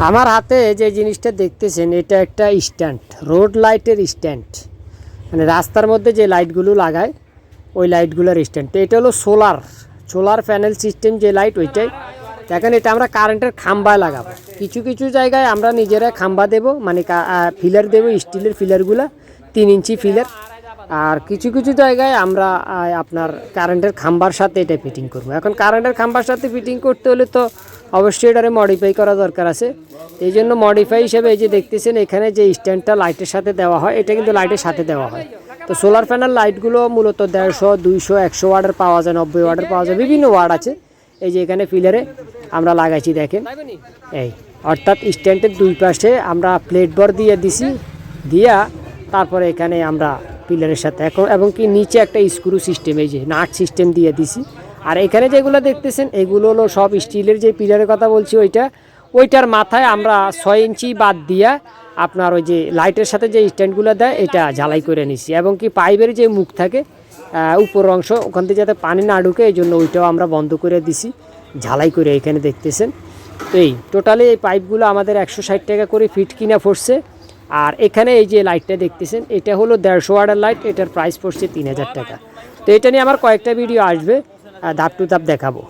আমার হাতে যে জিনিসটা দেখতেছেন এটা একটা স্ট্যান্ড, রোড লাইটের স্ট্যান্ড, মানে রাস্তার মধ্যে যে লাইটগুলো লাগায় ওই লাইটগুলোর স্ট্যান্ড। তো এটা হলো সোলার প্যানেল সিস্টেম যে লাইট ওইটাই। দেখেন এটা আমরা কারেন্টের খাম্বায় লাগাবো। কিছু কিছু জায়গায় আমরা নিজেরা খাম্বা দেব, মানে ফিলার দেবো, স্টিলের ফিলারগুলো 3 ইঞ্চি ফিলার। আর কিছু কিছু জায়গায় আমরা আপনার কারেন্টের খাম্বার সাথে এটা ফিটিং করব। এখন কারেন্টের খাম্বার সাথে ফিটিং করতে হলে তো অবশ্যই এটারে মডিফাই করা দরকার আছে। এই জন্য মডিফাই হিসেবে এই যে দেখতেছেন এখানে যে স্ট্যান্ডটা লাইটের সাথে দেওয়া হয়, এটা কিন্তু লাইটের সাথে দেওয়া হয়। তো সোলার প্যানেল লাইটগুলো মূলত 150, 200, 100 ওয়াটের পাওয়া যায়, 90 ওয়াটের পাওয়া যায়, বিভিন্ন ওয়াট আছে। এই যে এখানে ফিলারে আমরা লাগাইছি দেখেন, এই অর্থাৎ স্ট্যান্ডের 2 পাশে আমরা প্লেট বর দিয়ে দিছি, দিয়া তারপরে এখানে আমরা পিলারের সাথে এবং কি নিচে একটা স্ক্রু সিস্টেম, এই যে নাট সিস্টেম দিয়ে দিছি। আর এখানে যেগুলো দেখতেছেন এগুলো হলো সব স্টিলের, যে পিলারের কথা বলছি ওইটার মাথায় আমরা 6 ইঞ্চি বাদ দিয়া আপনার ওই যে লাইটের সাথে যে স্ট্যান্ডগুলো দেয় এটা ঝালাই করে নিছি। এবং কি পাইপের যে মুখ থাকে উপর অংশ, ওখান থেকে যাতে পানি না ঢুকে এই জন্য ওইটাও আমরা বন্ধ করে দিছি ঝালাই করে। এখানে দেখতেছেন তো এই টোটালি এই পাইপগুলো আমাদের 160 টাকা করে ফিট কিনা পড়ছে। আর এখানে এই যে লাইটটা দেখতেছেন এটা হলো 150 ওয়াটের লাইট, এটার প্রাইস পড়ছে 3000 টাকা। তো এটা নিয়ে আমার কয়েকটা ভিডিও আসবে, ধাপ টু ধাপ দেখাবো।